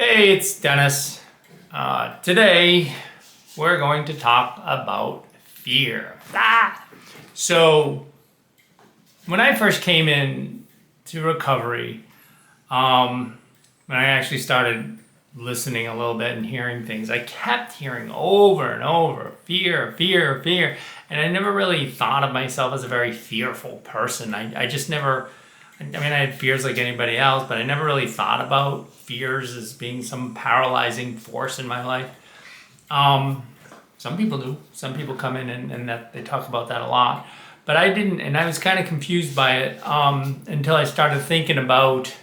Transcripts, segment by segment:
Hey, it's Dennis. Today, we're going to talk about fear. So, when I first came in to recovery, when I actually started listening a little bit and hearing things, I kept hearing over and over, fear, fear, fear. And I never really thought of myself as a very fearful person. I just never... I mean, I had fears like anybody else, but I never really thought about fears as being some paralyzing force in my life. Some people do. Some people come in and that they talk about that a lot. But I didn't, and I was kind of confused by it until I started thinking about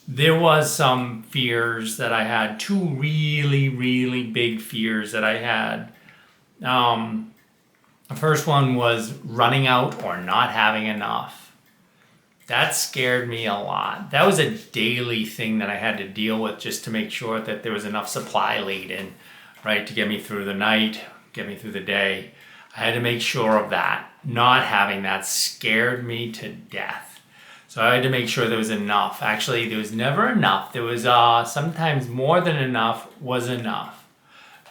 there was some fears that I had, two really, really big fears that I had. The first one was running out or not having enough. That scared me a lot. That was a daily thing that I had to deal with just to make sure that there was enough supply laid in, right, to get me through the night, get me through the day. I had to make sure of that. Not having that scared me to death. So I had to make sure there was enough. Actually, there was never enough. There was sometimes more than enough was enough.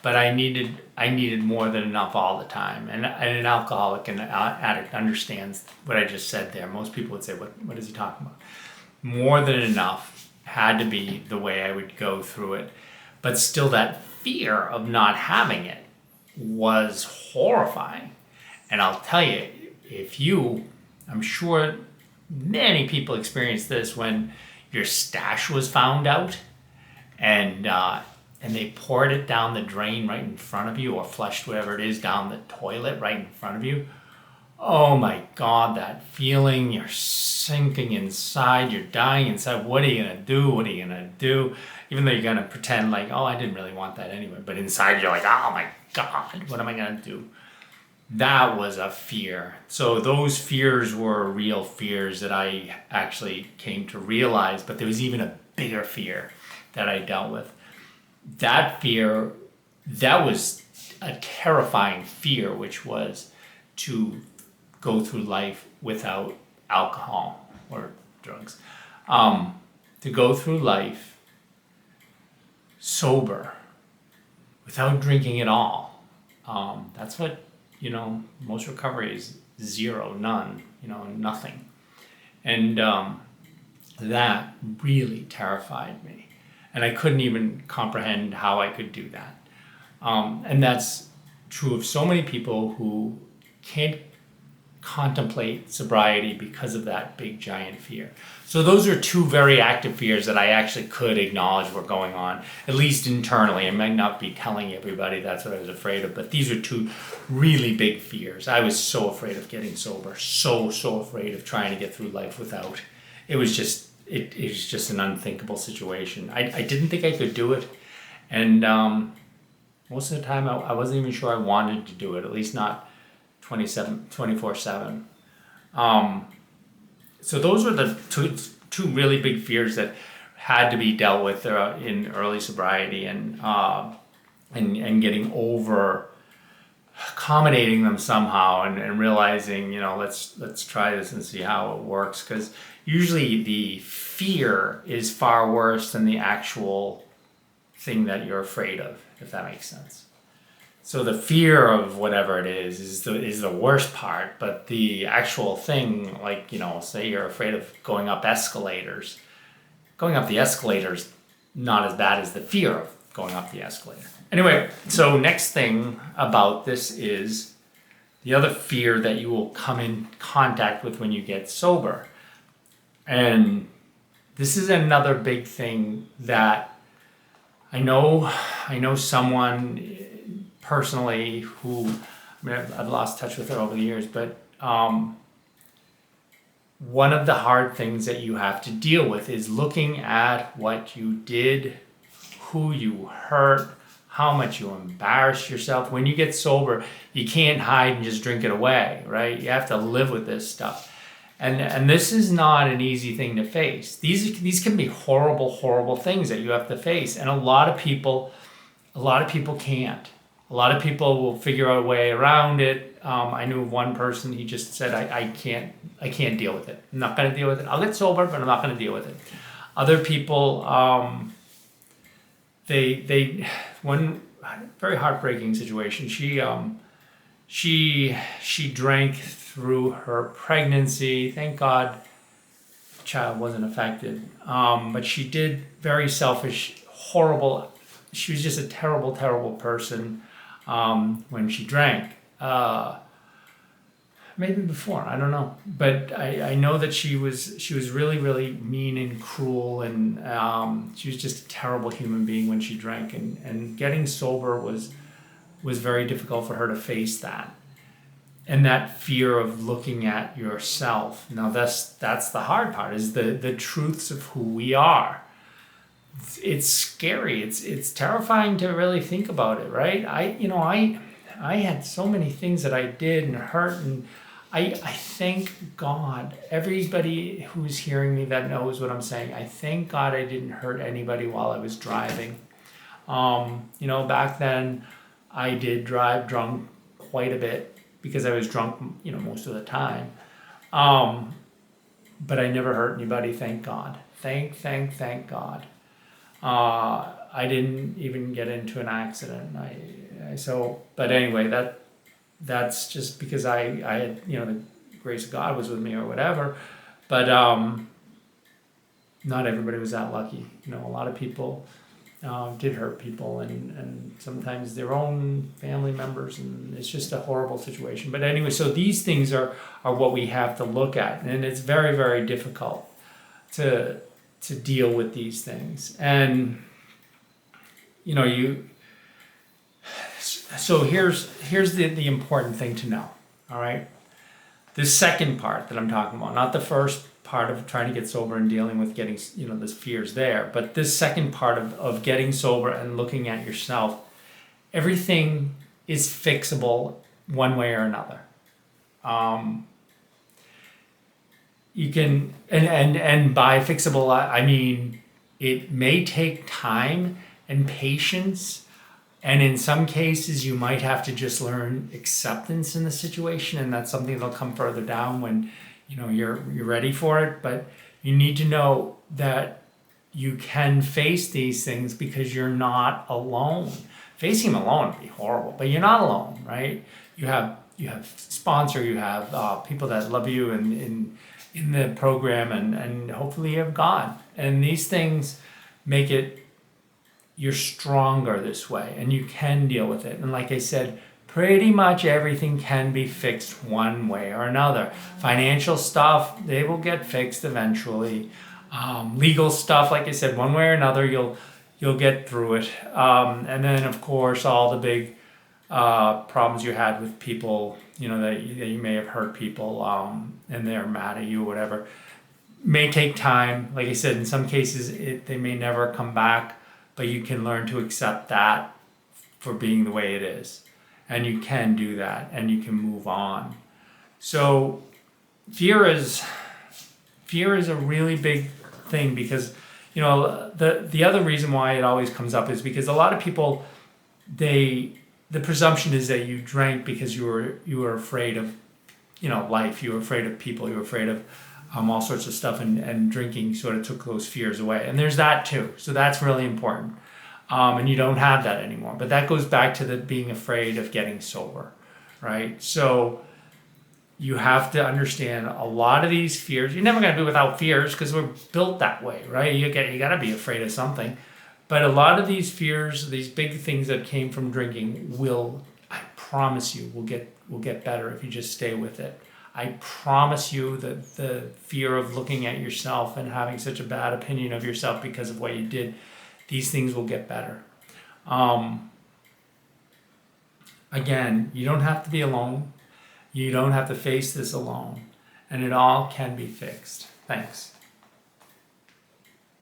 But I needed more than enough all the time. And an alcoholic and addict understands what I just said there. Most people would say, what is he talking about? More than enough had to be the way I would go through it. But still that fear of not having it was horrifying. And I'll tell you, I'm sure many people experienced this when your stash was found out and they poured it down the drain right in front of you, or flushed whatever it is down the toilet right in front of you. Oh my God, that feeling, you're sinking inside, you're dying inside. What are you gonna do? What are you gonna do? Even though you're gonna pretend like, oh, I didn't really want that anyway. But inside you're like, oh my God, what am I gonna do? That was a fear. So those fears were real fears that I actually came to realize, but there was even a bigger fear that I dealt with. That fear, that was a terrifying fear, which was to go through life without alcohol or drugs. To go through life sober, without drinking at all. That's what, most recovery is zero, none, nothing. And that really terrified me. And I couldn't even comprehend how I could do that. And that's true of so many people who can't contemplate sobriety because of that big giant fear. So those are two very active fears that I actually could acknowledge were going on, at least internally. I might not be telling everybody that's what I was afraid of, but these are two really big fears. I was so afraid of getting sober, so afraid of trying to get through life without. It was just an unthinkable situation. I didn't think I could do it. And most of the time I wasn't even sure I wanted to do it, at least not 24/7. So those were the two really big fears that had to be dealt with in early sobriety, and getting over, accommodating them somehow, and realizing, let's try this and see how it works. Because usually the fear is far worse than the actual thing that you're afraid of, if that makes sense. So the fear of whatever it is the worst part, but the actual thing, like, say you're afraid of going up escalators. Going up the escalator's not as bad as the fear of going up the escalator. Anyway, so next thing about this is the other fear that you will come in contact with when you get sober. And this is another big thing that I know someone personally who, I've lost touch with her over the years, but one of the hard things that you have to deal with is looking at what you did, who you hurt, how much you embarrass yourself. When you get sober, you can't hide and just drink it away, right? You have to live with this stuff. And this is not an easy thing to face. These can be horrible things that you have to face. And a lot of people can't. A lot of people will figure out a way around it. I knew of one person, he just said, I can't deal with it. I'm not going to deal with it. I'll get sober, but I'm not going to deal with it. Other people they one very heartbreaking situation. She drank through her pregnancy. Thank God the child wasn't affected. But she did very selfish, horrible. She was just a terrible, terrible person when she drank. Maybe before, I don't know. But I know that she was really, really mean and cruel, and she was just a terrible human being when she drank. And getting sober was very difficult for her to face that. And that fear of looking at yourself. Now that's the hard part, is the truths of who we are. It's scary. It's terrifying to really think about it, right? I had so many things that I did and hurt, and I thank God, everybody who's hearing me that knows what I'm saying, I thank God I didn't hurt anybody while I was driving. Back then I did drive drunk quite a bit because I was drunk, most of the time. But I never hurt anybody, thank God. Thank God. I didn't even get into an accident. But anyway, that's just because I had, the grace of God was with me or whatever. But not everybody was that lucky. A lot of people did hurt people, and sometimes their own family members, and it's just a horrible situation. But anyway, so these things are what we have to look at, and it's very, very difficult to deal with these things. And so here's the important thing to know. All right, the second part that I'm talking about, not the first part of trying to get sober and dealing with getting, this fears there, but this second part of getting sober and looking at yourself, everything is fixable one way or another. You can, and by fixable, I mean, it may take time and patience, and in some cases you might have to just learn acceptance in the situation, and that's something that'll come further down when you're ready for it. But you need to know that you can face these things because you're not alone. Facing them alone would be horrible, but you're not alone, right? You have sponsor, you have people that love you in the program, and hopefully you have God. And these things make it, you're stronger this way, and you can deal with it. And like I said, pretty much everything can be fixed one way or another. Financial stuff, they will get fixed eventually. Legal stuff, like I said, one way or another, you'll get through it. And then, of course, all the big problems you had with people, that you may have hurt people, and they're mad at you, whatever, may take time. Like I said, in some cases, they may never come back, but you can learn to accept that for being the way it is. And you can do that, and you can move on. So fear is a really big thing, because the other reason why it always comes up is because a lot of people, the presumption is that you drank because you were afraid of life, you were afraid of people, you were afraid of all sorts of stuff, and drinking sort of took those fears away. And there's that too, so that's really important. And you don't have that anymore. But that goes back to the being afraid of getting sober, right? So you have to understand a lot of these fears. You're never going to be without fears, because we're built that way, right? You got to be afraid of something. But a lot of these fears, these big things that came from drinking, I promise you, will get better if you just stay with it. I promise you that the fear of looking at yourself and having such a bad opinion of yourself because of what you did, these things will get better. Again, you don't have to be alone. You don't have to face this alone. And it all can be fixed. Thanks.